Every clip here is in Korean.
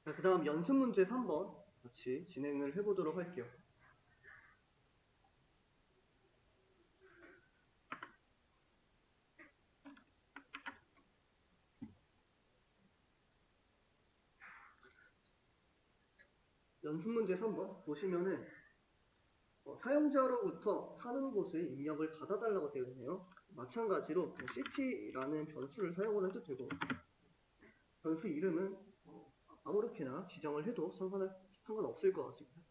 자, 그 다음 연습 문제 3번 같이 진행을 해보도록 할게요. 연습 문제 3번 보시면은 사용자로부터 사는 곳의 입력을 받아달라고 되어 있네요. 마찬가지로 city라는 변수를 사용을 해도 되고, 변수 이름은 아무렇게나 지정을 해도 상관없을 것 같습니다.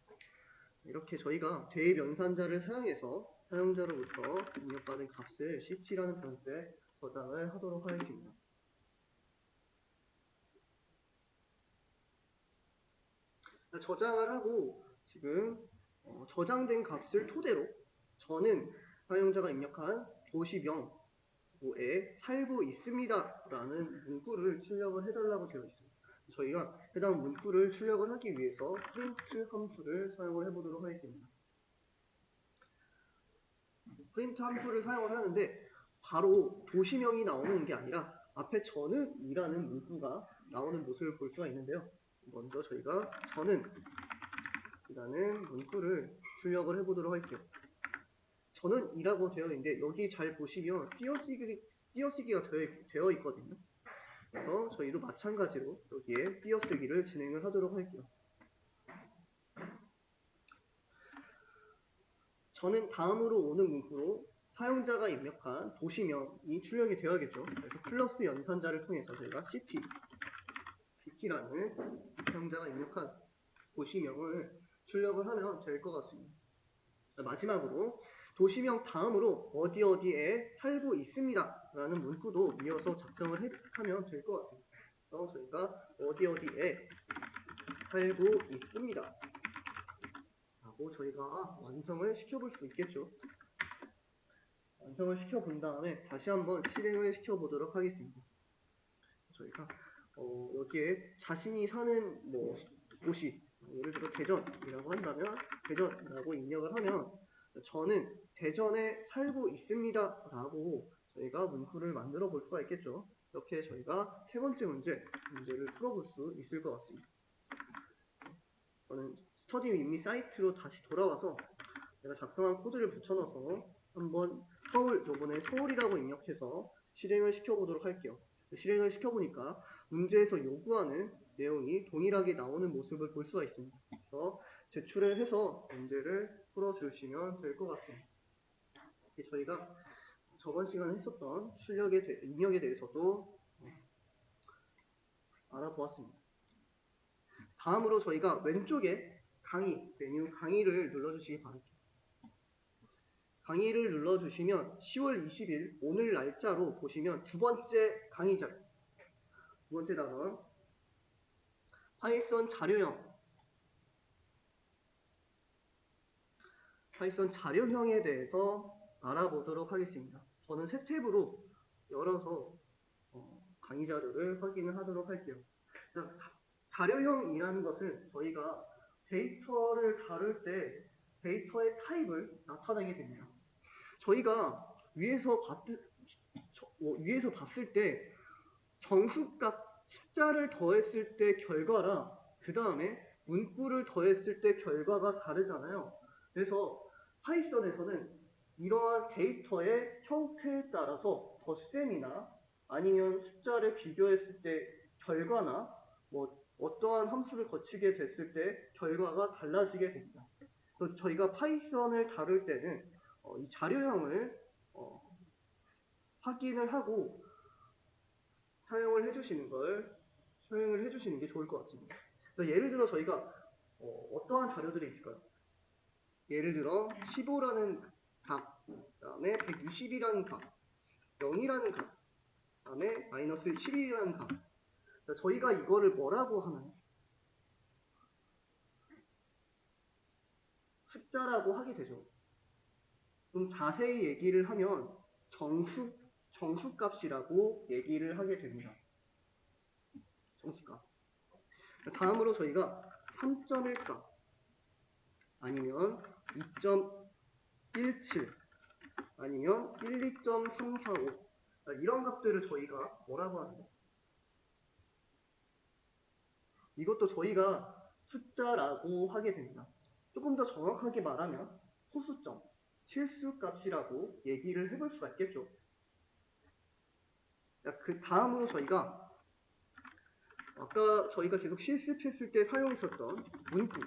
이렇게 저희가 대명사자를 사용해서 사용자로부터 입력받은 값을 city라는 변수에 저장을 하도록 하겠습니다. 저장을 하고 지금 저장된 값을 토대로 저는 사용자가 입력한 도시명에 살고 있습니다 라는 문구를 출력을 해달라고 되어 있습니다. 저희가 해당 문구를 출력을 하기 위해서 프린트 함수를 사용을 해보도록 하겠습니다. 프린트 함수를 사용을 하는데 바로 도시명이 나오는 게 아니라 앞에 저는 이라는 문구가 나오는 모습을 볼 수가 있는데요. 먼저 저희가 저는 이라는 문구를 출력을 해보도록 할게요. 저는 이라고 되어 있는데 여기 잘 보시면 띄어쓰기가 되어 있거든요. 그래서 저희도 마찬가지로 여기에 띄어쓰기를 진행을 하도록 할게요. 저는 다음으로 오는 문구로 사용자가 입력한 도시명이 출력이 되어야겠죠. 그래서 플러스 연산자를 통해서 저희가 city라는 사용자가 입력한 도시명을 출력을 하면 될 것 같습니다. 마지막으로 도시명 다음으로 어디에 살고 있습니다 라는 문구도 이어서 작성을 하면 될 것 같아요. 그래서 저희가 어디에 살고 있습니다 라고 저희가 완성을 시켜볼 수 있겠죠. 완성을 시켜본 다음에 다시 한번 실행을 시켜보도록 하겠습니다. 저희가 여기에 자신이 사는 곳이 예를 들어 대전이라고 한다면 대전이라고 입력을 하면 저는 대전에 살고 있습니다 라고 저희가 문구를 만들어 볼 수가 있겠죠. 이렇게 저희가 세 번째 문제를 풀어볼 수 있을 것 같습니다. 저는 스터디 윗미 사이트로 다시 돌아와서 제가 작성한 코드를 붙여넣어서 한번 요번에 서울이라고 입력해서 실행을 시켜보도록 할게요. 실행을 시켜보니까 문제에서 요구하는 내용이 동일하게 나오는 모습을 볼 수가 있습니다. 그래서 제출을 해서 문제를 풀어주시면 될 것 같습니다. 저희가 저번 시간에 했었던 입력에 대해서도 알아보았습니다. 다음으로 저희가 왼쪽에 메뉴 강의를 눌러주시기 바랍니다. 강의를 눌러주시면 10월 20일 오늘 날짜로 보시면 두 번째 강의자, 두 번째 단원 파이썬 자료형에 대해서 알아보도록 하겠습니다. 저는 새 탭으로 열어서 강의 자료를 확인을 하도록 할게요. 자료형이라는 것은 저희가 데이터를 다룰 때 데이터의 타입을 나타내게 됩니다. 저희가 위에서 봤을 때 정수값 숫자를 더했을 때 결과랑 그 다음에 문구를 더했을 때 결과가 다르잖아요. 그래서 파이썬에서는 이러한 데이터의 형태에 따라서 덧셈이나 아니면 숫자를 비교했을 때 결과나 어떠한 함수를 거치게 됐을 때 결과가 달라지게 됩니다. 그래서 저희가 파이썬을 다룰 때는 이 자료형을 확인을 하고 사용을 해주시는 게 좋을 것 같습니다. 예를 들어 저희가 어떠한 자료들이 있을까요? 예를 들어 15라는 값, 그 다음에 160이라는 값, 0이라는 값, 그 다음에 마이너스 11이라는 값. 저희가 이거를 뭐라고 하나요? 숫자라고 하게 되죠. 좀 자세히 얘기를 하면 정수값이라고 얘기를 하게 됩니다. 정수값. 다음으로 저희가 3.14 아니면 2.17 아니면 12.345 이런 값들을 저희가 뭐라고 하나요? 이것도 저희가 숫자라고 하게 됩니다. 조금 더 정확하게 말하면 소수점, 실수값이라고 얘기를 해볼 수가 있겠죠. 그 다음으로 저희가 아까 저희가 계속 실습했을 때 사용했었던 문구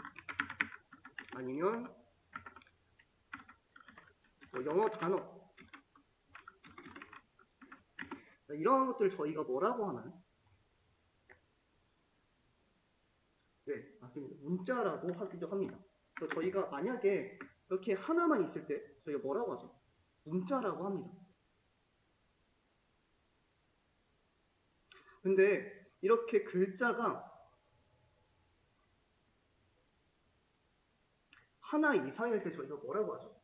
아니면 영어 단어 이러한 것들 저희가 뭐라고 하나요? 네, 맞습니다. 문자라고 하기도 합니다. 그래서 저희가 만약에 이렇게 하나만 있을 때 저희가 뭐라고 하죠? 문자라고 합니다. 근데 이렇게 글자가 하나 이상일 때 저희가 뭐라고 하죠?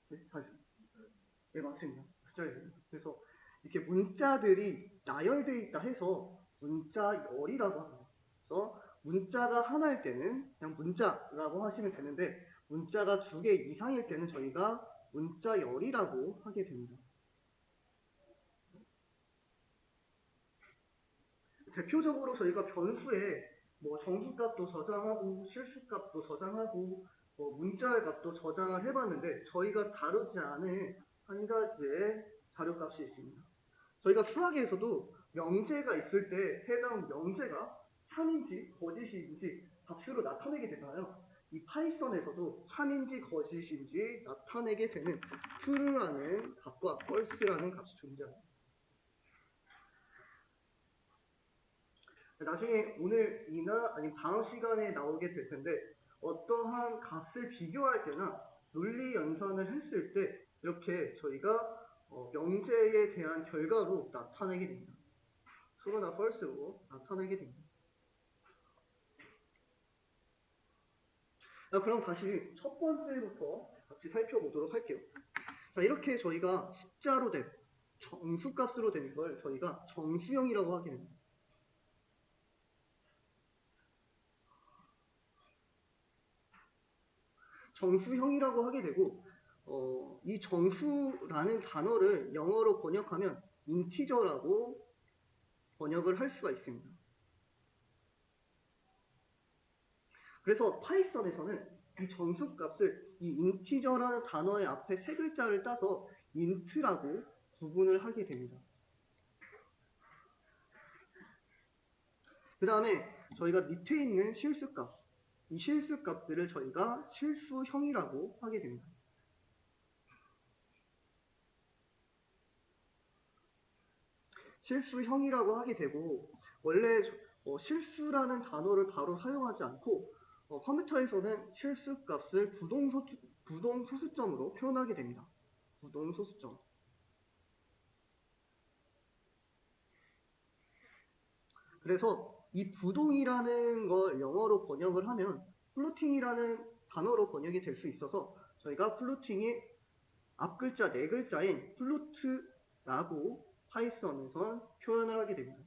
네, 다시. 네, 맞습니다. 그래서 이렇게 문자들이 나열되어 있다 해서 문자열이라고 합니다. 그래서 문자가 하나일 때는 그냥 문자라고 하시면 되는데 문자가 2개 이상일 때는 저희가 문자열이라고 하게 됩니다. 대표적으로 저희가 변수에 정수값도 저장하고 실수값도 저장하고 문자열 값도 저장을 해봤는데 저희가 다루지 않은 한 가지의 자료값이 있습니다. 저희가 수학에서도 명제가 있을 때 해당 명제가 참인지 거짓인지 값으로 나타내게 되잖아요. 이 파이썬에서도 참인지 거짓인지 나타내게 되는 true라는 값과 false라는 값이 존재합니다. 나중에 오늘이나 아니면 다음 시간에 나오게 될 텐데 어떠한 값을 비교할 때나 논리 연산을 했을 때 이렇게 저희가 명제에 대한 결과로 나타내게 됩니다. true나 false로 나타내게 됩니다. 그럼 다시 첫 번째부터 같이 살펴보도록 할게요. 자, 이렇게 저희가 숫자로 된 정수값으로 된 걸 저희가 정수형이라고 하게 됩니다. 정수형이라고 하게 되고 이 정수라는 단어를 영어로 번역하면 인티저라고 번역을 할 수가 있습니다. 그래서 파이썬에서는 이 정수값을 이 인티저라는 단어의 앞에 세 글자를 따서 int라고 구분을 하게 됩니다. 그 다음에 저희가 밑에 있는 실수값, 이 실수값들을 저희가 실수형이라고 하게 됩니다. 실수형이라고 하게 되고 원래 실수라는 단어를 바로 사용하지 않고 컴퓨터에서는 실수값을 부동소수점으로 표현하게 됩니다. 부동소수점. 그래서 이 부동이라는 걸 영어로 번역을 하면 플로팅이라는 단어로 번역이 될 수 있어서 저희가 플로팅의 앞글자 4글자인 플로트라고 파이썬에선 표현을 하게 됩니다.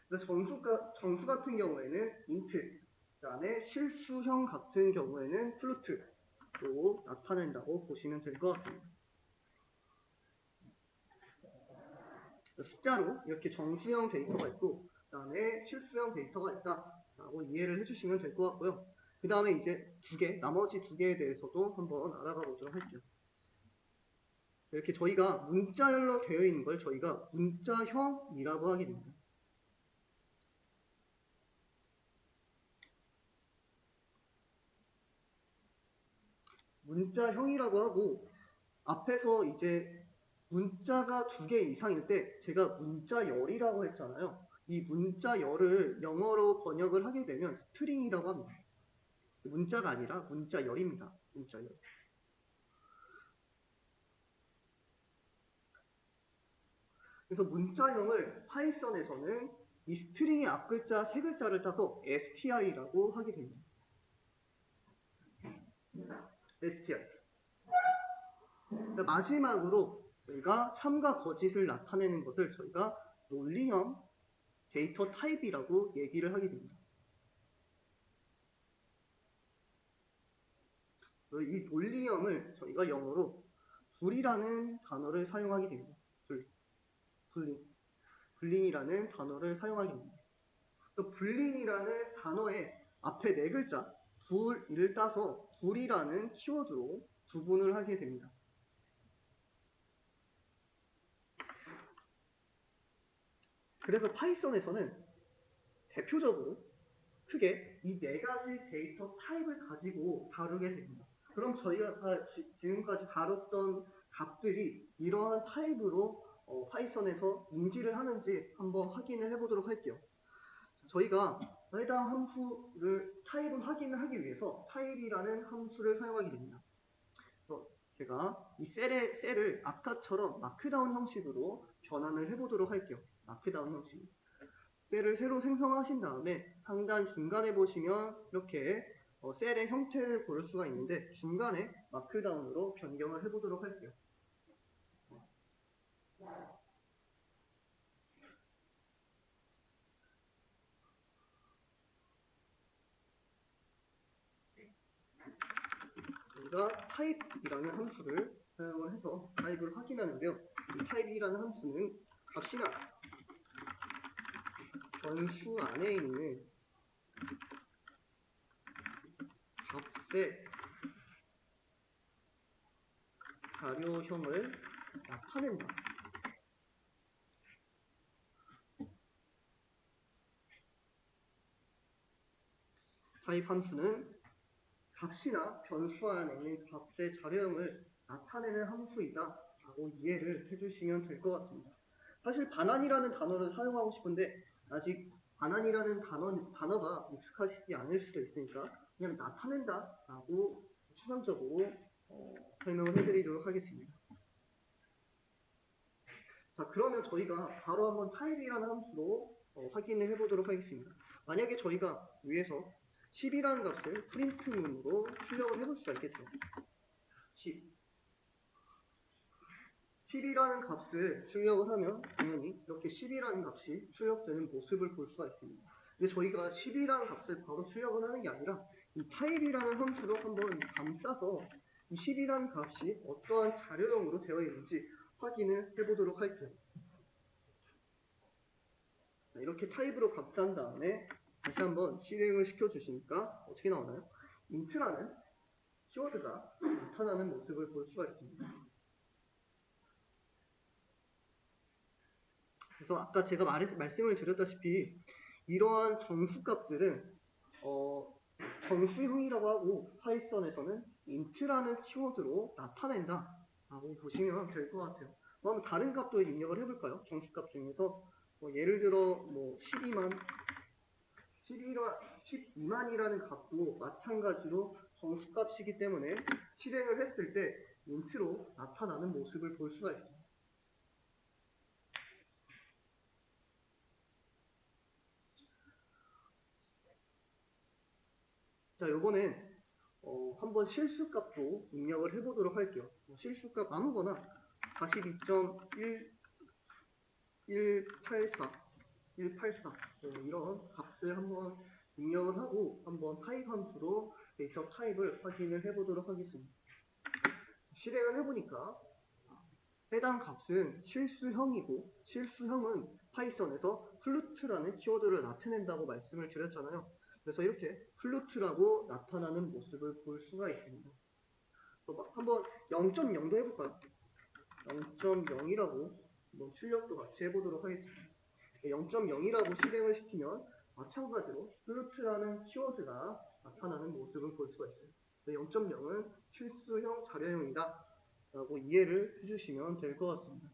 그래서 정수 같은 경우에는 int, 그 다음에 실수형 같은 경우에는 플로트로 나타낸다고 보시면 될 것 같습니다. 숫자로 이렇게 정수형 데이터가 있고 그 다음에 실수형 데이터가 있다라고 이해를 해주시면 될 것 같고요. 그 다음에 이제 나머지 2개에 대해서도 한번 알아가 보도록 할게요. 이렇게 저희가 문자열로 되어 있는 걸 저희가 문자형이라고 하게 됩니다. 문자형이라고 하고 앞에서 이제 문자가 2개 이상일 때 제가 문자열이라고 했잖아요. 이 문자열을 영어로 번역을 하게 되면 스트링이라고 합니다. 문자가 아니라 문자열입니다. 문자열. 그래서 문자형을 파이썬에서는 이 스트링의 앞글자 3글자를 따서 str이라고 하게 됩니다. str. 마지막으로 저희가 참과 거짓을 나타내는 것을 저희가 논리형 데이터 타입이라고 얘기를 하게 됩니다. 이 논리형을 저희가 영어로 불이라는 단어를 사용하게 됩니다. 불. 불린이라는 단어를 사용하게 됩니다. 또 불린이라는 단어의 앞에 네 글자 불을 따서 불이라는 키워드로 구분을 하게 됩니다. 그래서 파이썬에서는 대표적으로 크게 이 네 가지 데이터 타입을 가지고 다루게 됩니다. 그럼 저희가 지금까지 다뤘던 값들이 이러한 타입으로 파이썬에서 인지를 하는지 한번 확인을 해보도록 할게요. 저희가 해당 함수를 타입을 확인을 하기 위해서 타입이라는 함수를 사용하게 됩니다. 그래서 제가 이 셀을 아까처럼 마크다운 형식으로 변환을 해보도록 할게요. 마크다운 형식. 셀을 새로 생성하신 다음에 상단 중간에 보시면 이렇게 셀의 형태를 볼 수가 있는데 중간에 마크다운으로 변경을 해보도록 할게요. 저희가 타입이라는 함수를 사용을 해서 타입을 확인하는데요. 이 타입이라는 함수는 값이나 변수 안에 있는 값의 자료형을 나타낸다. 타입 함수는 값이나 변수 안에 있는 값의 자료형을 나타내는 함수이다 라고 이해를 해주시면 될 것 같습니다. 사실 반환이라는 단어를 사용하고 싶은데 아직 반환이라는 단어가 익숙하시지 않을 수도 있으니까 그냥 나타낸다 라고 추상적으로 설명을 해드리도록 하겠습니다. 자, 그러면 저희가 바로 한번 타입이라는 함수로 확인을 해보도록 하겠습니다. 만약에 저희가 위에서 10이라는 값을 프린트문으로 출력을 해볼 수가 있겠죠. 10이라는 값을 출력을 하면 당연히 이렇게 10이라는 값이 출력되는 모습을 볼 수가 있습니다. 근데 저희가 10이라는 값을 바로 출력을 하는 게 아니라 이 타입이라는 함수로 한번 감싸서 이 10이라는 값이 어떠한 자료형으로 되어 있는지 확인을 해보도록 할게요. 자, 이렇게 타입으로 감싼 다음에 다시 한번 실행을 시켜주시니까 어떻게 나오나요? int라는 키워드가 나타나는 모습을 볼 수가 있습니다. 그래서 아까 제가 말씀을 드렸다시피 이러한 정수값들은 정수형이라고 하고 파이썬에서는 int라는 키워드로 나타낸다 라고 보시면 될 것 같아요. 그럼 다른 값도 입력을 해볼까요? 정수값 중에서 예를 들어 12만이라는 값도 마찬가지로 정수값이기 때문에 실행을 했을 때 int로 나타나는 모습을 볼 수가 있습니다. 자, 요번엔 한번 실수값도 입력을 해보도록 할게요. 실수값 아무거나 42.184 이런 값을 한번 입력을 하고 한번 타입 함수로 데이터 타입을 확인을 해보도록 하겠습니다. 실행을 해보니까 해당 값은 실수형이고 실수형은 파이썬에서 플루트라는 키워드를 나타낸다고 말씀을 드렸잖아요. 그래서 이렇게 플루트라고 나타나는 모습을 볼 수가 있습니다. 한번 0.0도 해볼까요? 0.0이라고 한번 출력도 같이 해보도록 하겠습니다. 0.0이라고 실행을 시키면 마찬가지로 플루트라는 키워드가 나타나는 모습을 볼 수가 있어요. 0.0은 실수형 자료형이다 라고 이해를 해주시면 될 것 같습니다.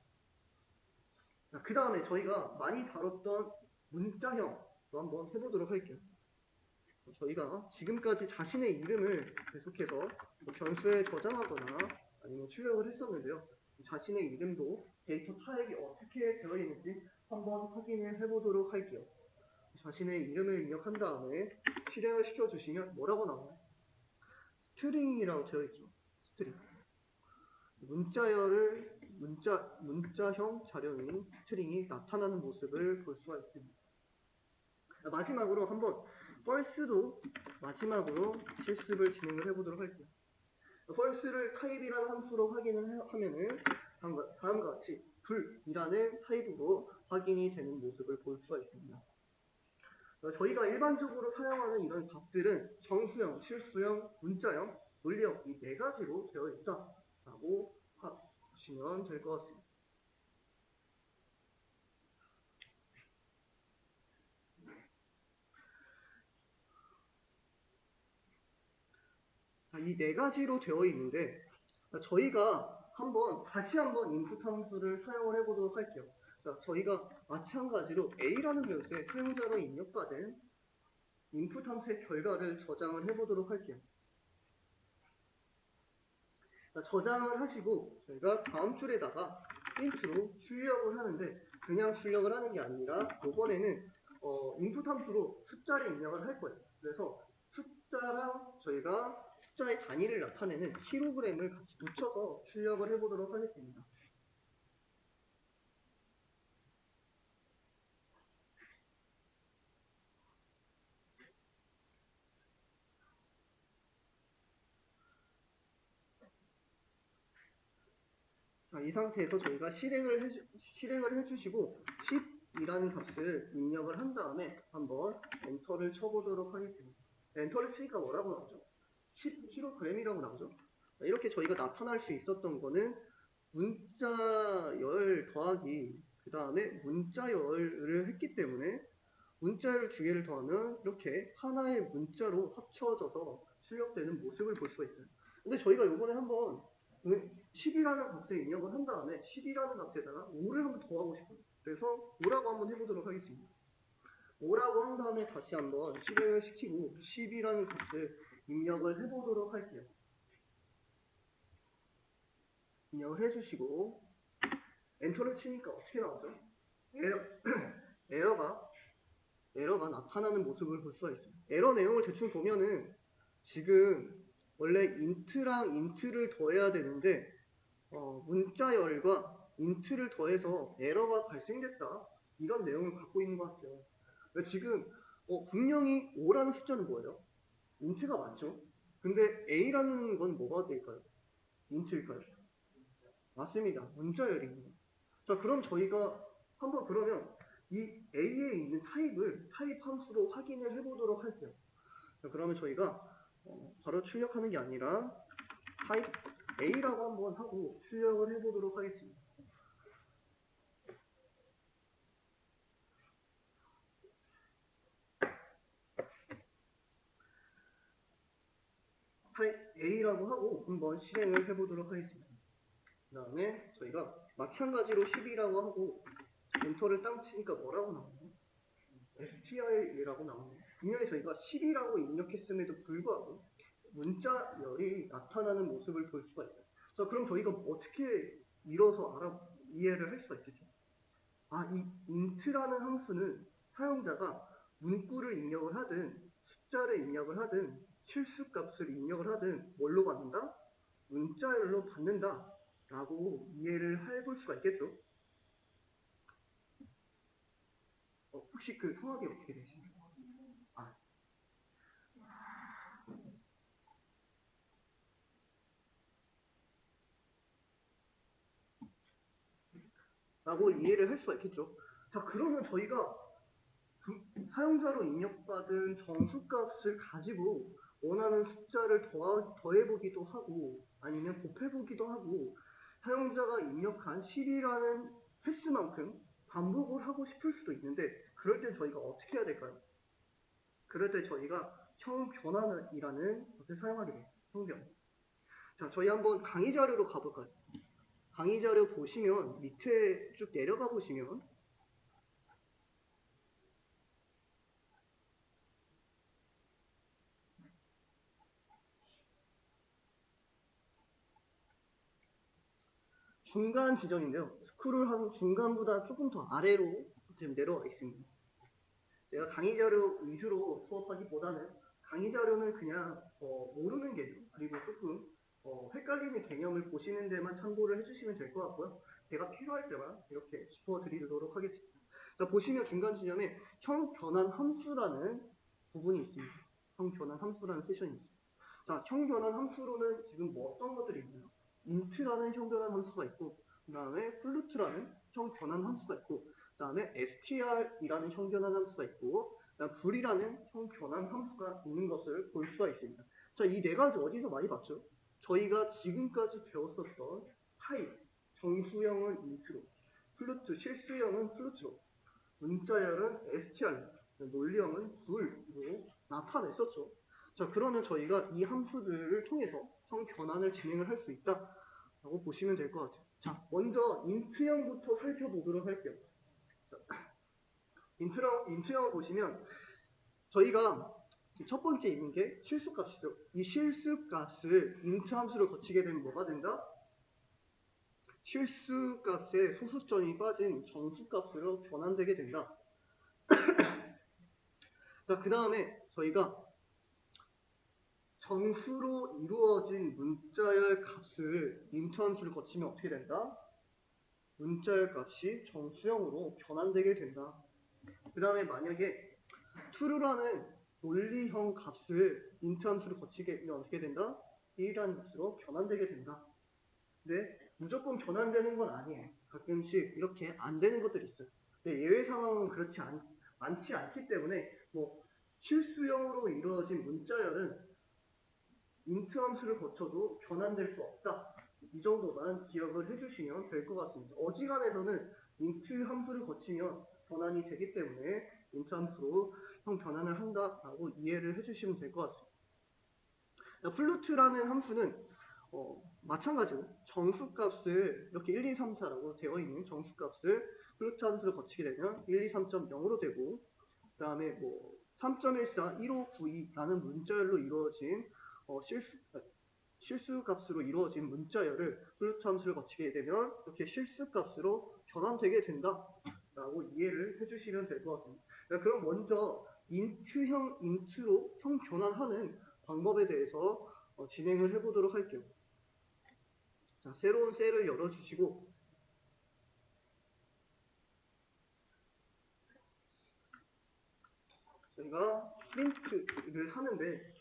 그 다음에 저희가 많이 다뤘던 문자형도 한번 해보도록 할게요. 저희가 지금까지 자신의 이름을 계속해서 변수에 저장하거나 아니면 출력을 했었는데요. 자신의 이름도 데이터 타입이 어떻게 되어 있는지 한번 확인을 해보도록 할게요. 자신의 이름을 입력한 다음에 실행을 시켜주시면 뭐라고 나와요? 스트링이라고 되어 있죠. 스트링. 문자형 자료인 스트링이 나타나는 모습을 볼 수가 있습니다. 마지막으로 한번 false도 마지막으로 실습을 진행을 해보도록 할게요. false를 타입이라는 함수로 확인을 하면은 다음과 같이 불이라는 A라는 타입으로 확인이 되는 모습을 볼 수가 있습니다. 저희가 일반적으로 사용하는 이런 값들은 정수형, 실수형, 문자형, 논리형 이 네 가지로 되어 있다라고 보시면 될 것 같습니다. 자, 이 네 가지로 되어 있는데 저희가 다시 한번 인풋 함수를 사용을 해보도록 할게요. 자, 저희가 마찬가지로 A라는 변수에 사용자로 입력받은 인풋 함수의 결과를 저장을 해보도록 할게요. 자, 저장을 하시고 저희가 다음 줄에다가 int로 출력을 하는데 그냥 출력을 하는 게 아니라 이번에는 인풋 함수로 숫자를 입력을 할 거예요. 그래서 숫자랑 저희가 숫자의 단위를 나타내는 킬로그램을 같이 붙여서 출력을 해보도록 하겠습니다. 자, 이 상태에서 저희가 실행을 해주시고 10이라는 값을 입력을 한 다음에 한번 엔터를 쳐보도록 하겠습니다. 엔터를 치니까 뭐라고 나오죠? 10kg이라고 나오죠? 이렇게 저희가 나타날 수 있었던 거는 문자열 더하기 그 다음에 문자열을 했기 때문에 문자열 두 개를 더하면 이렇게 하나의 문자로 합쳐져서 출력되는 모습을 볼 수가 있어요. 근데 저희가 이번에 한번 10이라는 값을 입력을 한 다음에 10이라는 값에다가 5를 한번 더하고 싶어요. 그래서 5라고 한번 해보도록 하겠습니다. 5라고 한 다음에 다시 한번 실행을 시키고 10이라는 값을 입력을 해보도록 할게요. 입력을 해주시고 엔터를 치니까 어떻게 나오죠? 에러가 나타나는 모습을 볼 수가 있습니다. 에러 내용을 대충 보면은 지금 원래 인트랑 인트를 더해야 되는데 문자열과 인트를 더해서 에러가 발생됐다 이런 내용을 갖고 있는 것 같아요. 지금 분명히 5라는 숫자는 뭐예요? 인트가 맞죠? 근데 A라는 건 뭐가 될까요? 인트일까요? 맞습니다. 문자열입니다. 자, 그럼 저희가 한번 그러면 이 A에 있는 타입 함수로 확인을 해보도록 할게요. 자, 그러면 저희가 바로 출력하는 게 아니라 타입 A라고 한번 하고 출력을 해보도록 하겠습니다. 타입 A라고 하고 한번 실행을 해보도록 하겠습니다. 그 다음에 저희가 마찬가지로 10이라고 하고 엔터를 땅 치니까 뭐라고 나오나요? str이라고 나오네요. 분명히 저희가 10이라고 입력했음에도 불구하고 문자열이 나타나는 모습을 볼 수가 있어요. 자, 그럼 저희가 어떻게 이해를 할 수가 있겠죠? 이 int라는 함수는 사용자가 문구를 입력을 하든 숫자를 입력을 하든 실수값을 입력을 하든 뭘로 받는다? 문자열로 받는다 라고 이해를 해볼 수가 있겠죠? 혹시 그 성함이 어떻게 되시나요? 라고 이해를 할 수가 있겠죠. 자, 그러면 저희가 사용자로 입력받은 정수값을 가지고 원하는 숫자를 더해보기도 하고 아니면 곱해보기도 하고 사용자가 입력한 10이라는 횟수만큼 반복을 하고 싶을 수도 있는데 그럴 때 저희가 어떻게 해야 될까요? 그럴 때 저희가 형변환이라는 것을 사용하게 돼요. 형변. 자, 저희 한번 강의 자료로 가볼까요? 강의 자료 보시면 밑에 쭉 내려가 보시면 중간 지점인데요. 스크롤하고 중간보다 조금 더 아래로 지금 내려와 있습니다. 제가 강의 자료 위주로 수업하기보다는 강의 자료는 그냥 모르는 개념 그리고 조금 헷갈리는 개념을 보시는 데만 참고를 해주시면 될 것 같고요. 제가 필요할 때만 이렇게 짚어드리도록 하겠습니다. 자, 보시면 중간 지점에 형 변환 함수라는 부분이 있습니다. 형 변환 함수라는 세션이 있습니다. 자, 형 변환 함수로는 지금 어떤 것들이 있나요? int라는 형 변환 함수가 있고 그 다음에 플루트라는 형 변환 함수가 있고, 그 다음에 str이라는 형 변환 함수가 있고, 그다음 불이라는 형 변환 함수가 있는 것을 볼 수가 있습니다. 자, 이 네 가지 어디서 많이 봤죠? 저희가 지금까지 배웠었던 파이, 정수형은 인트로, 플루트, 실수형은 플루트로, 문자열은 str, 논리형은 불로 나타냈었죠. 자, 그러면 저희가 이 함수들을 통해서 형 변환을 진행을 할 수 있다라고 보시면 될 것 같아요. 자, 먼저 인트형부터 살펴보도록 할게요. 자, 인트형을 보시면 저희가 첫 번째 있는 게 실수값이죠. 이 실수값을 인트 함수를 거치게 되면 뭐가 된다? 실수값에 소수점이 빠진 정수값으로 변환되게 된다. 자, 그 다음에 저희가 정수로 이루어진 문자열 값을 인트 함수를 거치면 어떻게 된다? 문자열 값이 정수형으로 변환되게 된다. 그 다음에 만약에 true라는 논리형 값을 인트 함수를 거치게 되면 어떻게 된다? 1이라는 값으로 변환되게 된다. 근데 무조건 변환되는 건 아니에요. 가끔씩 이렇게 안 되는 것들이 있어요. 근데 예외 상황은 그렇지 많지 않기 때문에 뭐 실수형으로 이루어진 문자열은 인트 함수를 거쳐도 변환될 수 없다. 이 정도만 기억을 해주시면 될 것 같습니다. 어지간해서는 인트 함수를 거치면 변환이 되기 때문에 인트 함수로 형 변환을 한다라고 이해를 해주시면 될 것 같습니다. 플루트라는 함수는 마찬가지로 정수값을 이렇게 1, 2, 3, 4라고 되어 있는 정수값을 플루트 함수를 거치게 되면 1, 2, 3.0으로 되고 그 다음에 뭐 3.14, 1592라는 문자열로 이루어진 실수값으로 이루어진 문자열을 플루트 함수를 거치게 되면 이렇게 실수값으로 변환되게 된다라고 이해를 해주시면 될 것 같습니다. 그럼 먼저 인트형 인트로 형 변환하는 방법에 대해서 진행을 해보도록 할게요. 자, 새로운 셀을 열어주시고 저희가 프린트를 하는데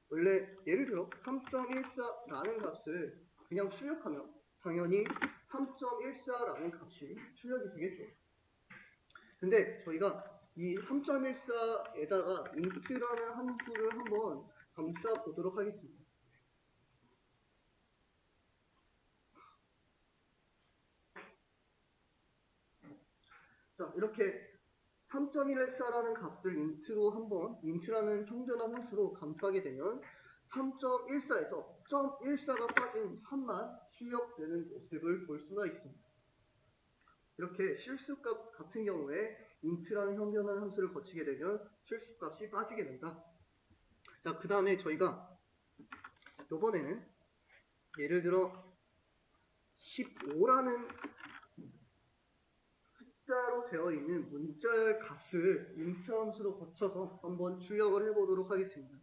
원래 예를 들어 3.14라는 값을 그냥 출력하면 당연히 3.14라는 값이 출력이 되겠죠. 근데 저희가 이 3.14에다가 int라는 함수를 한번 감싸 보도록 하겠습니다. 자, 이렇게 3.14라는 값을 int라는 형변환 함수로 감싸게 되면 3.14에서 0.14가 빠진 3만 출력되는 모습을 볼 수가 있습니다. 이렇게 실수값 같은 경우에 int라는 형변환 함수를 거치게 되면 실수값이 빠지게 된다. 자, 그 다음에 저희가 이번에는 예를 들어 15라는 숫자로 되어 있는 문자열 값을 int 함수로 거쳐서 한번 출력을 해보도록 하겠습니다.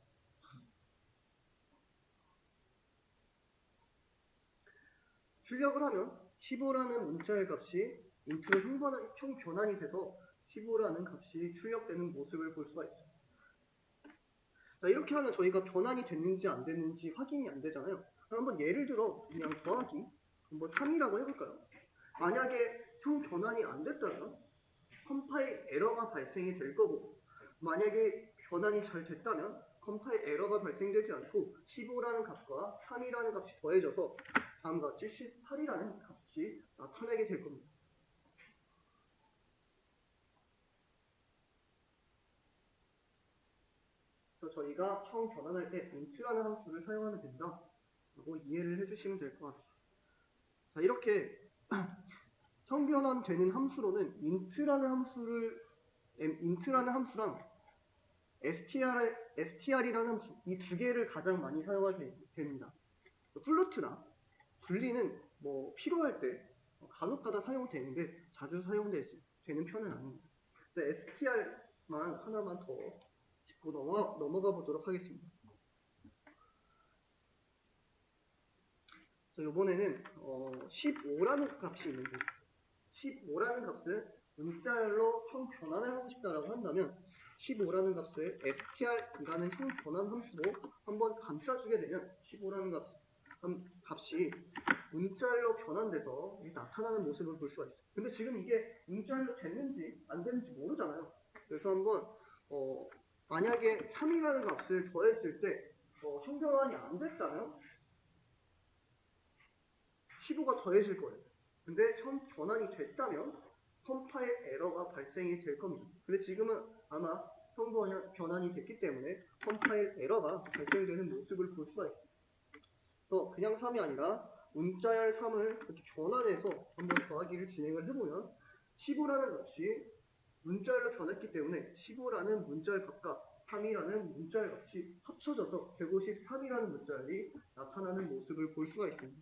출력을 하면 15라는 문자열 값이 int로 형 변환이 돼서 15라는 값이 출력되는 모습을 볼 수가 있습니다. 자, 이렇게 하면 저희가 변환이 됐는지 안 됐는지 확인이 안 되잖아요. 한번 예를 들어 그냥 더하기 한번 3이라고 해볼까요? 만약에 형 변환이 안 됐다면 컴파일 에러가 발생이 될 거고 만약에 변환이 잘 됐다면 컴파일 에러가 발생되지 않고 15라는 값과 3이라는 값이 더해져서 다음과 같이 18이라는 값이 나타나게 될 겁니다. 그래서 저희가 형 변환할 때 int라는 함수를 사용하면 된다 라고 이해를 해주시면 될 것 같아요. 자, 이렇게 형 변환되는 함수로는 int라는 함수랑 str이라는 함수 이 두 개를 가장 많이 사용하게 됩니다. 플루트나 분리는 뭐 필요할 때 간혹가다 사용되는데 자주 사용되는 편은 아닙니다. str만 하나만 더 짚고 넘어가 보도록 하겠습니다. 자, 이번에는 15라는 값이 있는데 15라는 값을 문자열로 형 변환을 하고 싶다라고 한다면 15라는 값을 str이라는 형 변환 함수로 한번 감싸주게 되면 15라는 값 값이 문자열로 변환돼서 나타나는 모습을 볼 수가 있어요. 근데 지금 이게 문자열로 됐는지 안 됐는지 모르잖아요. 그래서 한번 만약에 3이라는 값을 더했을 때 형변환이 안 됐다면 15가 더해질 거예요. 근데 변환이 됐다면 컴파일 에러가 발생이 될 겁니다. 근데 지금은 아마 변환이 됐기 때문에 컴파일 에러가 발생되는 모습을 볼 수가 있습니다. 그래서 그냥 3이 아니라 문자열 3을 이렇게 변환해서 한번 더하기를 진행을 해보면 15라는 값이 문자열로 변했기 때문에 15라는 문자열 값과 3이라는 문자열 값이 합쳐져서 153이라는 문자열이 나타나는 모습을 볼 수가 있습니다.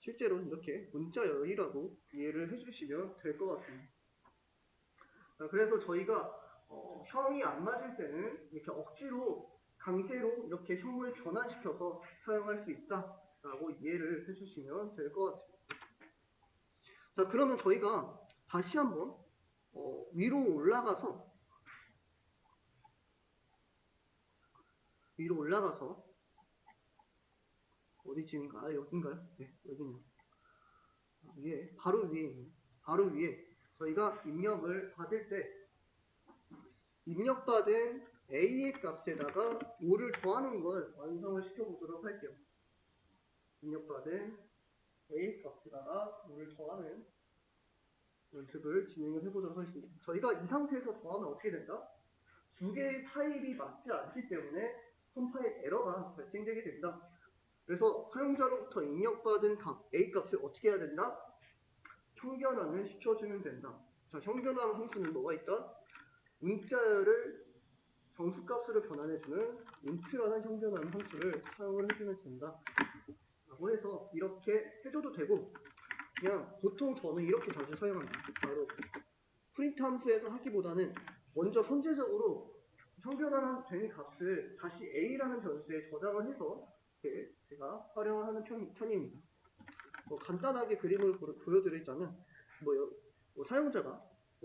실제로 이렇게 문자열이라고 이해를 해주시면 될 것 같습니다. 그래서 저희가 형이 안 맞을 때는 이렇게 억지로 강제로 이렇게 형을 변환시켜서 사용할 수 있다라고 이해를 해주시면 될 것 같습니다. 자, 그러면 저희가 다시 한번 위로 올라가서 어디쯤인가? 여긴가요? 네, 여기네요. 위에 바로 위에 저희가 입력을 받을 때 입력받은 A의 값에다가 5를 더하는 걸 완성을 시켜보도록 할게요. 입력받은 A 값에다가 5를 더하는 연습을 진행을 해보도록 하겠습니다. 저희가 이 상태에서 더하면 어떻게 된다? 두 개의 파일이 맞지 않기 때문에 컴파일 에러가 발생되게 된다. 그래서 사용자로부터 입력받은 A 값을 어떻게 해야 된다? 형변환을 시켜주면 된다. 자, 형변환 함수는 뭐가 있다? 문자열을 정수값으로 변환해주는 int라는 형변환 함수를 사용을 해주면 된다. 라고 해서 이렇게 해줘도 되고, 그냥 보통 저는 이렇게 자주 사용합니다. 바로 프린트 함수에서 하기보다는 먼저 선제적으로 형변환 되는 값을 다시 A라는 변수에 저장을 해서 제가 활용을 하는 편입니다. 간단하게 그림을 보여드리자면 사용자가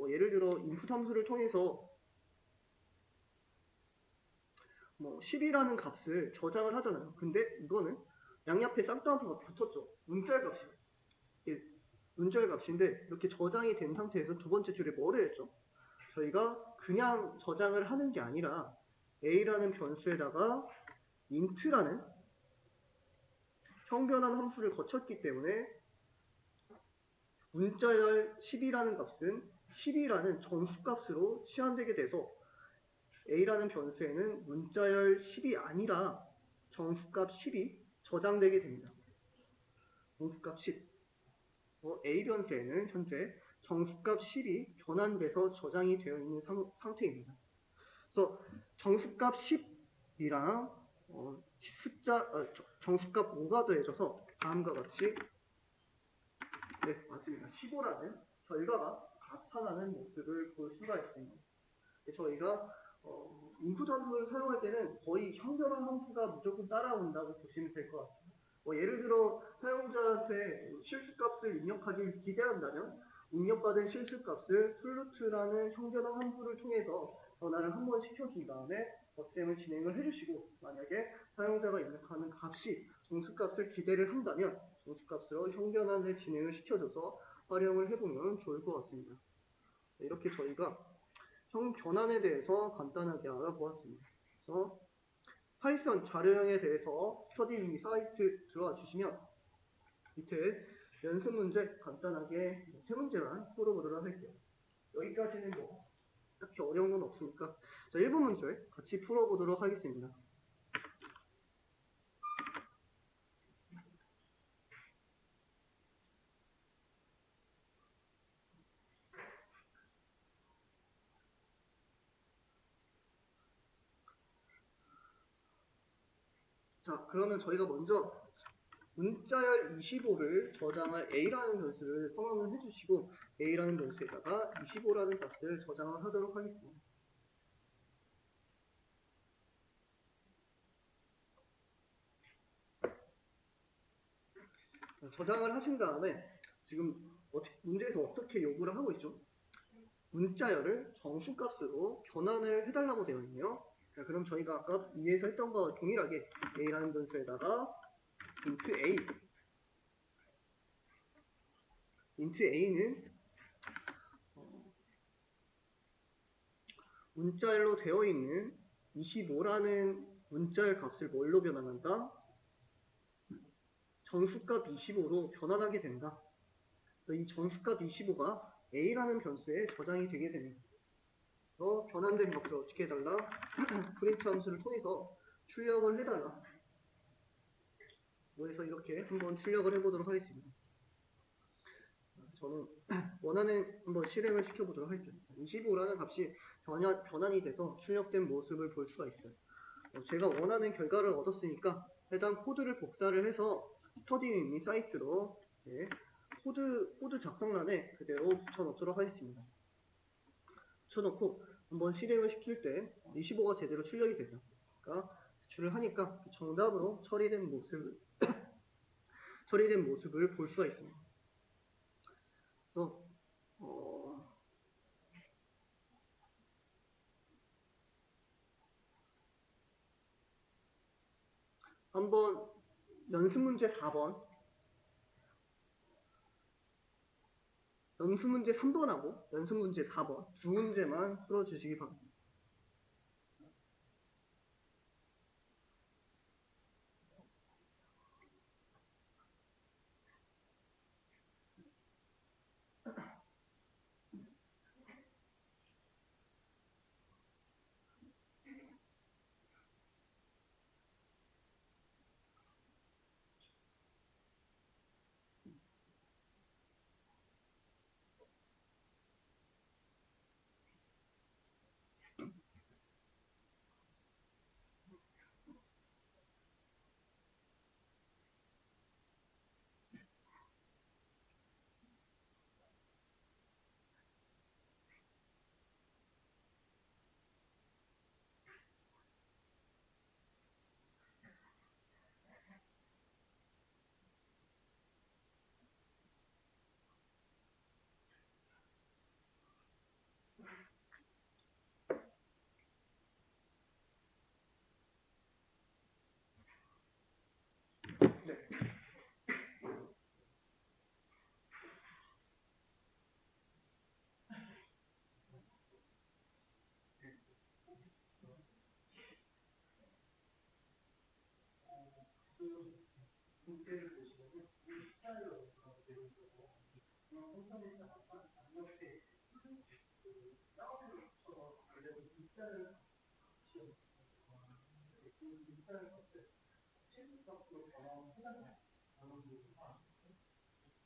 예를 들어 인풋 함수를 통해서 10이라는 값을 저장을 하잖아요. 근데 이거는 양옆에 쌍따옴표가 붙었죠. 문자열 값이에요. 문자열 값인데 이렇게 저장이 된 상태에서 두 번째 줄에 뭐를 했죠? 저희가 그냥 저장을 하는 게 아니라 A라는 변수에다가 int라는 형변환 함수를 거쳤기 때문에 문자열 10이라는 값은 10이라는 정수값으로 치환되게 돼서 A라는 변수에는 문자열 10이 아니라 정수값 10이 저장되게 됩니다. 정수값 10. A 변수에는 현재 정수값 10이 변환돼서 저장이 되어 있는 상태입니다. 그래서 정수값 10이랑 정수값 5가 더해져서 다음과 같이 네, 맞습니다. 15라는 결과가 나타나는 모습을 볼 수가 있습니다. 저희가 인풋 함수를 사용할 때는 거의 형변환 함수가 무조건 따라온다고 보시면 될 것 같아요. 예를 들어 사용자한테 실수값을 입력하길 기대한다면 입력받은 실수값을 플루트라는 형변환 함수를 통해서 변환을 한번 시켜준 다음에 덧셈을 진행을 해주시고, 만약에 사용자가 입력하는 값이 정수값을 기대를 한다면 정수값으로 형변환을 진행을 시켜줘서 활용을 해보면 좋을 것 같습니다. 이렇게 저희가 형변환에 대해서 간단하게 알아보았습니다. 그래서 파이썬 자료형에 대해서 스터디 사이트 들어와 주시면 밑에 연습 문제 간단하게 세 문제만 풀어보도록 할게요. 여기까지는 딱히 어려운 건 없으니까 자, 1번 문제 같이 풀어보도록 하겠습니다. 자, 그러면 저희가 먼저 문자열 25를 저장할 A라는 변수를 성형을 해주시고 A라는 변수에다가 25라는 값을 저장을 하도록 하겠습니다. 저장을 하신 다음에 지금 문제에서 어떻게 요구를 하고 있죠? 문자열을 정수값으로 변환을 해달라고 되어 있네요. 자, 그럼 저희가 아까 위에서 했던 거와 동일하게 A라는 변수에다가 인트 A. 인트 A는 문자열로 되어 있는 25라는 문자열 값을 뭘로 변환한다? 정수값 25로 변환하게 된다. 이 정수값 25가 A라는 변수에 저장이 되게 됩니다. 변환된 값을 어떻게 해달라? 프린트 함수를 통해서 출력을 해달라. 그래서 이렇게 한번 출력을 해보도록 하겠습니다. 저는 원하는 한번 실행을 시켜보도록 할게요. 25라는 값이 변환이 돼서 출력된 모습을 볼 수가 있어요. 제가 원하는 결과를 얻었으니까 해당 코드를 복사를 해서 스터디미 사이트로 코드 작성란에 그대로 붙여놓도록 하겠습니다. 붙여놓고 한번 실행을 시킬 때 25가 제대로 출력이 되죠. 그러니까 제출을 하니까 정답으로 처리된 모습을 볼 수가 있습니다. 그래서 한번 연습 문제 4번, 연습 문제 3번하고 연습 문제 4번 두 문제만 풀어주시기 바랍니다.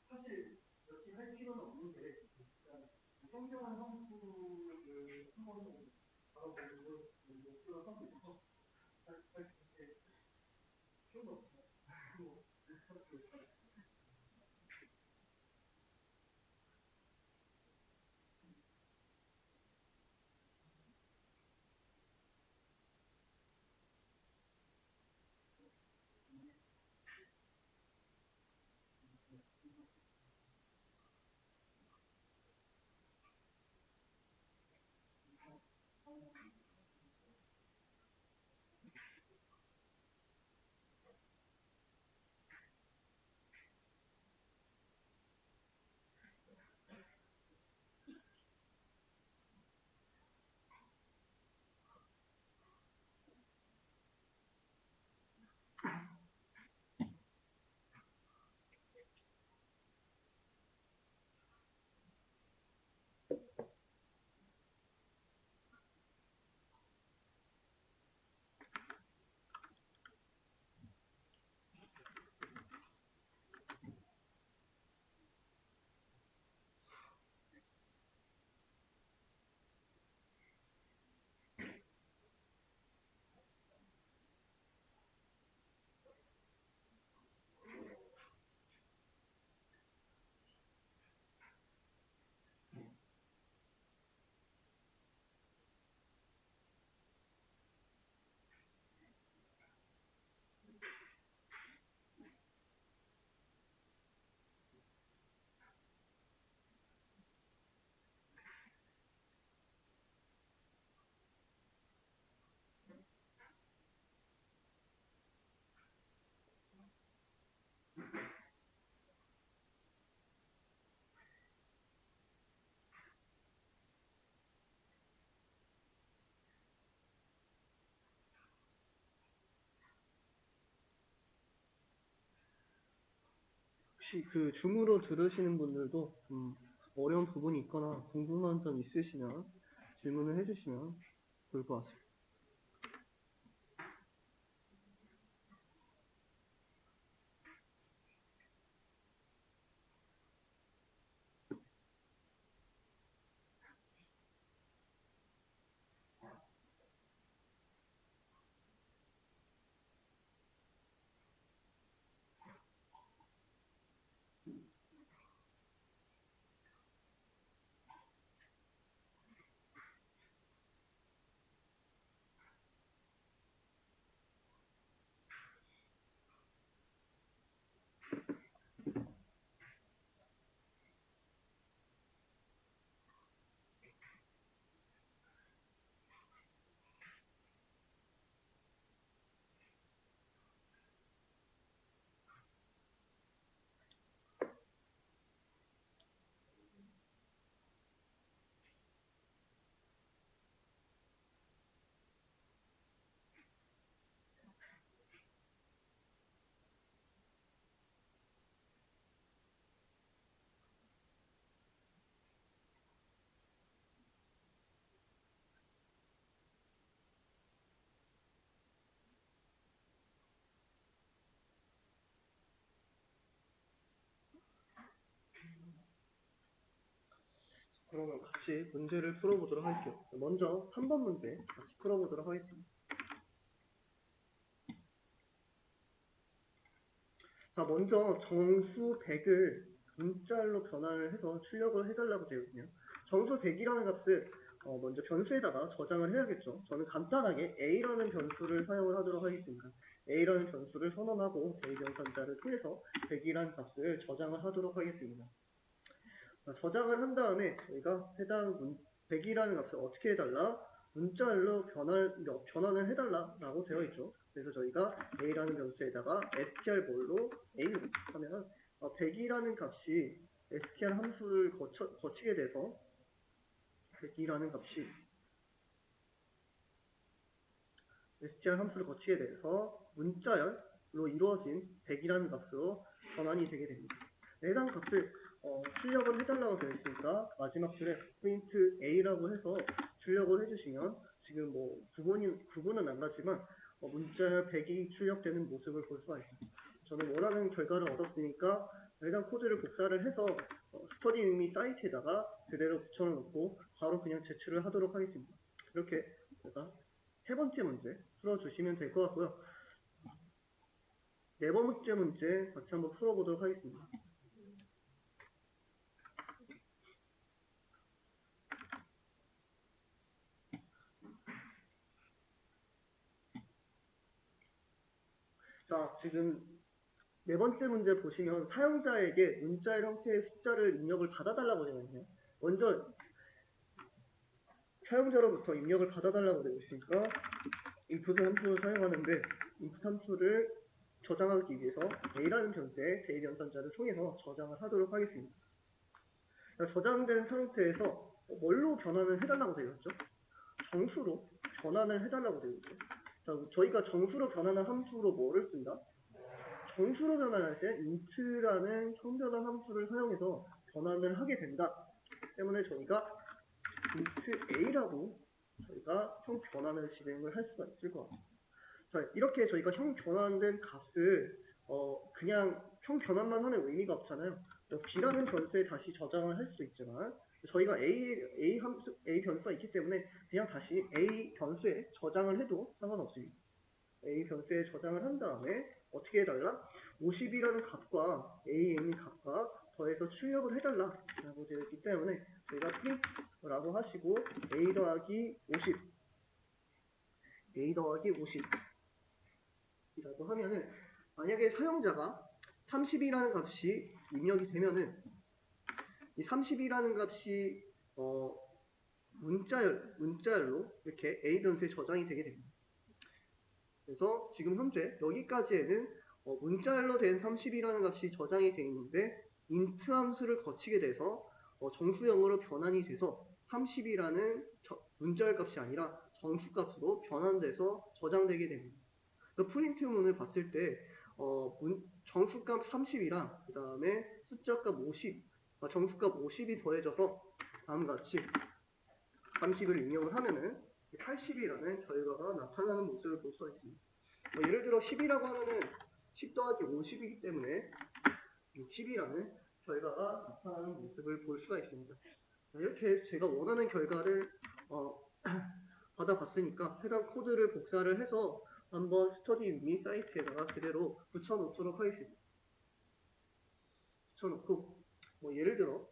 사실 이렇게 할 필요는 없는데 성경한 함수를 한번 바라보고 목표를 삼고 할 필요는 없어요. 혹시 그 줌으로 들으시는 분들도 좀 어려운 부분이 있거나 궁금한 점 있으시면 질문을 해주시면 좋을 것 같습니다. 그러면 같이 문제를 풀어보도록 할게요. 먼저 3번 문제 같이 풀어보도록 하겠습니다. 자, 먼저 정수 100을 문자열로 변환을 해서 출력을 해달라고 되어 있네요. 정수 100이라는 값을 먼저 변수에다가 저장을 해야겠죠. 저는 간단하게 a라는 변수를 사용을 하도록 하겠습니다. a라는 변수를 선언하고 대입연산자를 통해서 100이라는 값을 저장을 하도록 하겠습니다. 저장을 한 다음에 저희가 해당 100이라는 값을 어떻게 해달라? 문자열로 변환을 해달라라고 되어 있죠. 그래서 저희가 a라는 변수에다가 strbol로 a로 하면 100이라는 값이 str 함수를 거치게 돼서 100이라는 값이 str 함수를 거치게 돼서 문자열로 이루어진 100이라는 값으로 변환이 되게 됩니다. 해당 값을 출력을 해달라고 되어 있으니까 마지막 줄에 print a라고 해서 출력을 해주시면 지금 뭐 구분은 안 가지만 문자 100이 출력되는 모습을 볼 수가 있습니다. 저는 원하는 결과를 얻었으니까 해당 코드를 복사를 해서 스터디미 사이트에다가 그대로 붙여놓고 바로 그냥 제출을 하도록 하겠습니다. 이렇게 제가 세 번째 문제 풀어주시면 될 것 같고요. 네 번째 문제 같이 한번 풀어보도록 하겠습니다. 자, 지금 네 번째 문제 보시면 사용자에게 문자의 형태의 숫자를 입력을 받아달라고 되어 있네요. 먼저 사용자로부터 입력을 받아달라고 되어 있으니까 input 함수를 사용하는데 input 함수를 저장하기 위해서 a라는 변수의 대입 연산자를 통해서 저장을 하도록 하겠습니다. 저장된 상태에서 뭘로 변환을 해달라고 되어 있죠? 정수로 변환을 해달라고 되어 있죠. 자, 저희가 정수로 변환한 함수로 뭐를 쓴다? 정수로 변환할 때 int라는 형변환 함수를 사용해서 변환을 하게 된다. 때문에 저희가 int a라고 저희가 형 변환을 진행을 할 수가 있을 것 같습니다. 자, 이렇게 저희가 형 변환된 값을 그냥 형 변환만 하는 의미가 없잖아요. b라는 변수에 다시 저장을 할 수도 있지만 저희가 a 변수가 있기 때문에 그냥 다시 a 변수에 저장을 해도 상관없습니다. a 변수에 저장을 한 다음에 어떻게 해달라? 50이라는 값과 an이 값과 더해서 출력을 해달라 라고 되어 있기 때문에 저희가 print라고 하시고 a 더하기 50 이라고 하면은 만약에 사용자가 30이라는 값이 입력이 되면은 이 30이라는 값이 문자열로 이렇게 a 변수에 저장이 되게 됩니다. 그래서 지금 현재 여기까지에는 문자열로 된 30이라는 값이 저장이 되어 있는데 int 함수를 거치게 돼서 정수형으로 변환이 돼서 30이라는 문자열 값이 아니라 정수 값으로 변환돼서 저장되게 됩니다. 그래서 프린트 문을 봤을 때 정수값 30이랑 그 다음에 숫자값 50, 정수값 50이 더해져서 다음과 같이 30을 입력을 하면은 80이라는 결과가 나타나는 모습을 볼 수가 있습니다. 예를 들어 10이라고 하면은 10 더하기 50이기 때문에 10이라는 결과가 나타나는 모습을 볼 수가 있습니다. 이렇게 제가 원하는 결과를 받아봤으니까 해당 코드를 복사를 해서 한번 스터디 윈 사이트에다가 그대로 붙여놓도록 하겠습니다. 붙여놓고 예를 들어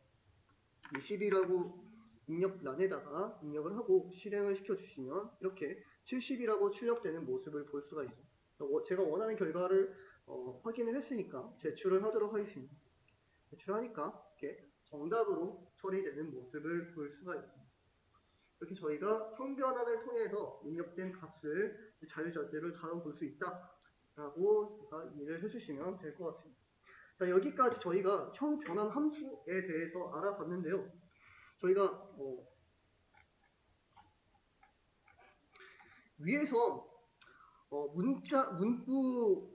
20이라고 입력란에다가 입력을 하고 실행을 시켜주시면 이렇게 70이라고 출력되는 모습을 볼 수가 있습니다. 제가 원하는 결과를 확인을 했으니까 제출을 하도록 하겠습니다. 제출하니까 이렇게 정답으로 처리되는 모습을 볼 수가 있습니다. 이렇게 저희가 형변환을 통해서 입력된 값을 자유자재로 다뤄 볼 수 있다라고 이해를 해주시면 될 것 같습니다. 자, 여기까지 저희가 형변환 함수에 대해서 알아봤는데요. 저희가 위에서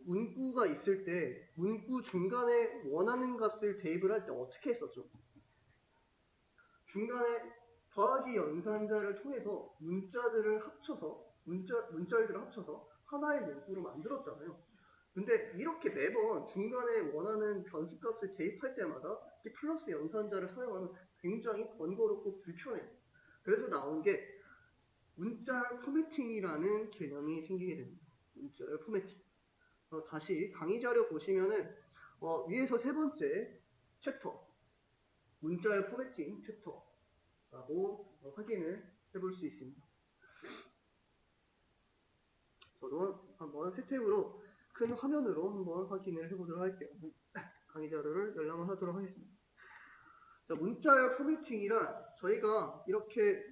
문구가 있을 때 문구 중간에 원하는 값을 대입을 할 때 어떻게 했었죠? 중간에 더하기 연산자를 통해서 문자들을 합쳐서 문자들을 합쳐서 하나의 문구로 만들었잖아요. 근데 이렇게 매번 중간에 원하는 변수값을 대입할 때마다 이 플러스 연산자를 사용하면 굉장히 번거롭고 불편해요. 그래서 나온 게 문자 포매팅이라는 개념이 생기게 됩니다. 문자 포매팅. 다시 강의 자료 보시면은 위에서 세 번째 챕터 문자의 포매팅 챕터라고 확인을 해볼 수 있습니다. 저도 한번 새 탭으로 큰 화면으로 한번 확인을 해보도록 할게요. 강의 자료를 열람을 하도록 하겠습니다. 자, 문자열 포매팅이란 저희가 이렇게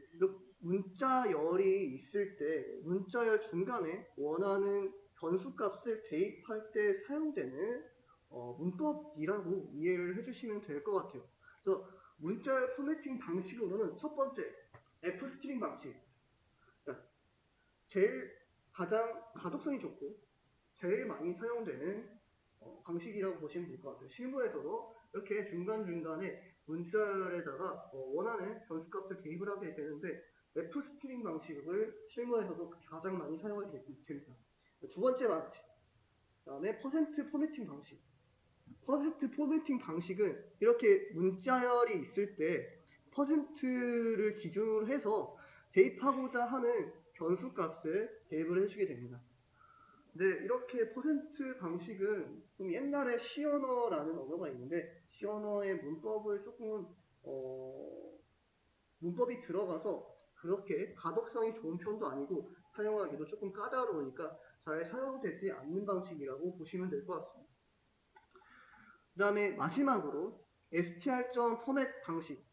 문자열이 있을 때 문자열 중간에 원하는 변수값을 대입할 때 사용되는 문법이라고 이해를 해주시면 될 것 같아요. 그래서 문자열 포매팅 방식으로는 첫 번째 F스트링 방식, 제일 가장 가독성이 좋고 제일 많이 사용되는 방식이라고 보시면 될 것 같아요. 실무에서도 이렇게 중간중간에 문자열에다가 원하는 변수값을 대입을 하게 되는데 F스트링 방식을 실무에서도 가장 많이 사용하게 됩니다. 두 번째 방식, 그 다음에 퍼센트 포매팅 방식. 퍼센트 포매팅 방식은 이렇게 문자열이 있을 때 퍼센트를 기준으로 해서 대입하고자 하는 변수값을 대입을 해주게 됩니다. 네, 이렇게 퍼센트 방식은 좀 옛날에 C 언어라는 언어가 있는데 C 언어의 문법을 조금 문법이 들어가서 그렇게 가독성이 좋은 편도 아니고 사용하기도 조금 까다로우니까 잘 사용되지 않는 방식이라고 보시면 될 것 같습니다. 그 다음에 마지막으로 str.format 방식,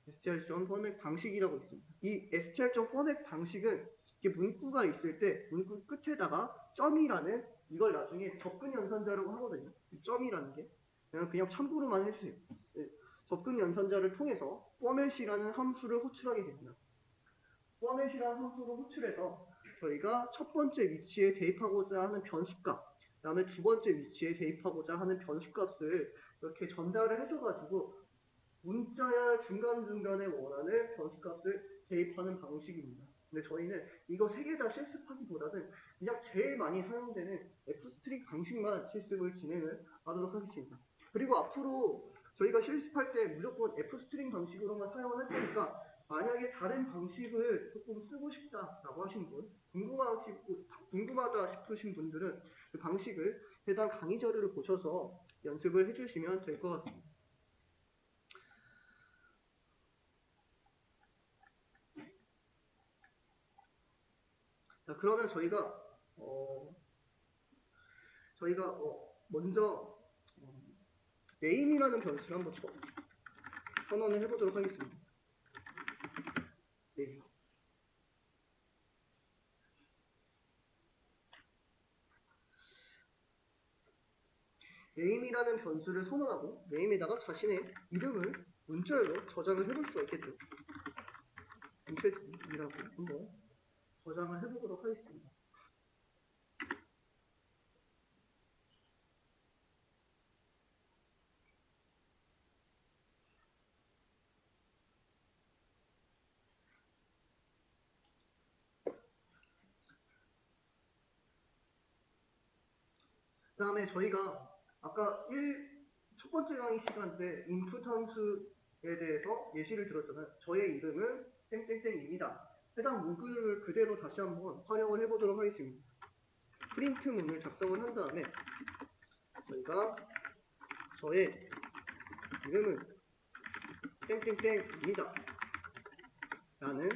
str.format 방식이라고 있습니다. 이 str.format 방식은 이렇게 문구가 있을 때 문구 끝에다가 점이라는 이걸 나중에 접근 연산자라고 하거든요. 점이라는 게 그냥 참고로만 해주세요. 네, 접근 연산자를 통해서 format이라는 함수를 호출하게 됩니다. format이라는 함수를 호출해서 저희가 첫 번째 위치에 대입하고자 하는 변수값, 그 다음에 두 번째 위치에 대입하고자 하는 변수값을 이렇게 전달을 해줘가지고 문자열 중간중간에 원하는 변수값을 대입하는 방식입니다. 근데 저희는 이거 세 개 다 실습하기보다는 그냥 제일 많이 사용되는 F스트링 방식만 실습을 진행을 하도록 하겠습니다. 그리고 앞으로 저희가 실습할 때 무조건 F스트링 방식으로만 사용을 할 테니까 만약에 다른 방식을 조금 쓰고 싶다라고 하신 분, 궁금하다 싶으신 분들은 그 방식을 해당 강의 자료를 보셔서 연습을 해주시면 될 것 같습니다. 자, 그러면 저희가 먼저 name이라는 변수를 한번 선언을 해보도록 하겠습니다. name. name이라는 변수를 선언하고 name에다가 자신의 이름을 문자열로 저장을 해볼 수가 있겠죠. 임팩트이라고 한번 저장을 해보도록 하겠습니다. 다음에 저희가 아까 첫 번째 강의 시간 때 인풋 함수에 대해서 예시를 들었잖아요. 저의 이름은 땡땡땡입니다. 해당 문구를 그대로 다시 한번 활용을 해보도록 하겠습니다. 프린트 문을 작성을 한 다음에 저희가 저의 이름은 땡땡땡입니다 라는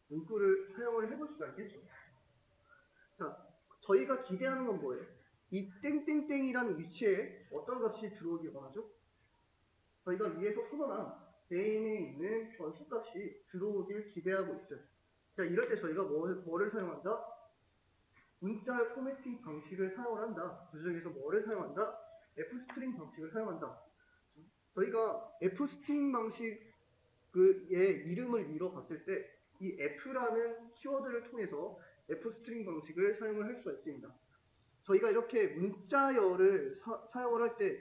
문구를 사용을 해볼 수가 있겠죠. 자, 저희가 기대하는 건 뭐예요? 이 땡땡땡이라는 위치에 어떤 값이 들어오길 원하죠? 저희가 위에서 선언한 메인에 있는 변수 값이 들어오길 기대하고 있어요. 자, 이럴 때 저희가 뭐를 사용한다? 문자 포매팅 방식을 사용을 한다. 그 중에서 뭐를 사용한다? f스트링 방식을 사용한다. 저희가 f스트링 방식의 이름을 밀어봤을 때 이 f라는 키워드를 통해서 f스트링 방식을 사용을 할 수가 있습니다. 저희가 이렇게 문자열을 사용을 할 때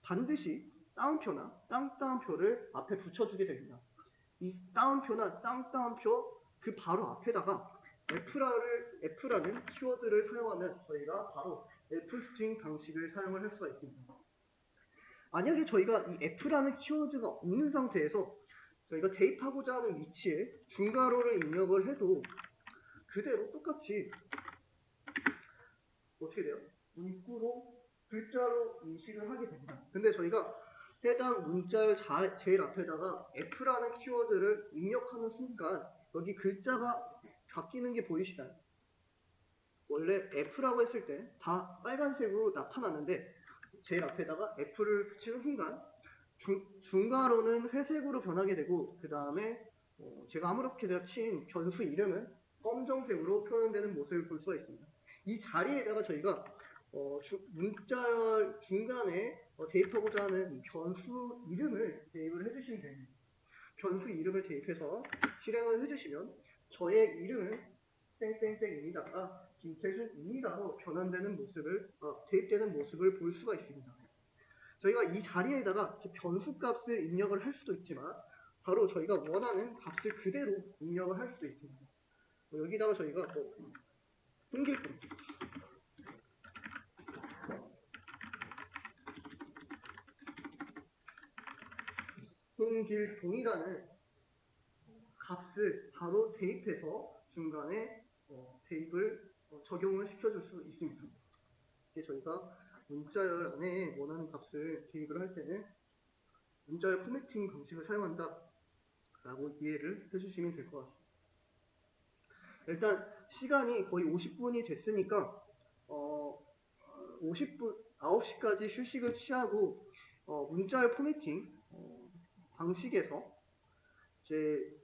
반드시 따옴표나 쌍따옴표를 앞에 붙여주게 됩니다. 이 따옴표나 쌍따옴표 그 바로 앞에다가 F라는 키워드를 사용하면 저희가 바로 f스트링 방식을 사용을 할 수가 있습니다. 만약에 저희가 이 F라는 키워드가 없는 상태에서 저희가 대입하고자 하는 위치에 중괄호를 입력을 해도 그대로 똑같이 어떻게 돼요? 문구로 글자로 인식을 하게 됩니다. 근데 저희가 해당 문자의 제일 앞에다가 F라는 키워드를 입력하는 순간 여기 글자가 바뀌는 게 보이시나요? 원래 F라고 했을 때 다 빨간색으로 나타났는데 제일 앞에다가 F를 붙이는 순간 중괄호는 회색으로 변하게 되고 그 다음에 제가 아무렇게나 친 변수 이름은 검정색으로 표현되는 모습을 볼 수가 있습니다. 이 자리에다가 저희가 문자 중간에 대입하고자 하는 변수 이름을 대입을 해주시면 됩니다. 변수 이름을 대입해서 실행을 해주시면 저의 이름은 땡땡땡입니다가 김태준입니다로 변환되는 모습을 대입되는 모습을 볼 수가 있습니다. 저희가 이 자리에다가 변수 값을 입력을 할 수도 있지만 바로 저희가 원하는 값을 그대로 입력을 할 수도 있습니다. 여기다가 저희가 통길동 통길동이라는 값을 바로 대입해서 중간에 대입을 적용을 시켜줄 수 있습니다. 이게 저희가 문자열 안에 원하는 값을 대입을 할 때는 문자열 포매팅 방식을 사용한다 라고 이해를 해주시면 될 것 같습니다. 일단 시간이 거의 50분이 됐으니까 9시까지 휴식을 취하고 문자열 포매팅 방식에서 이제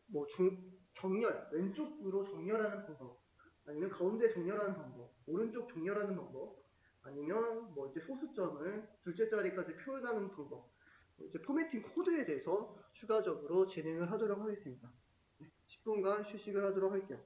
정렬, 왼쪽으로 정렬하는 방법, 아니면 가운데 정렬하는 방법, 오른쪽 정렬하는 방법, 아니면 이제 소수점을 둘째 자리까지 표현하는 방법, 이제 포매팅 코드에 대해서 추가적으로 진행을 하도록 하겠습니다. 10분간 휴식을 하도록 할게요.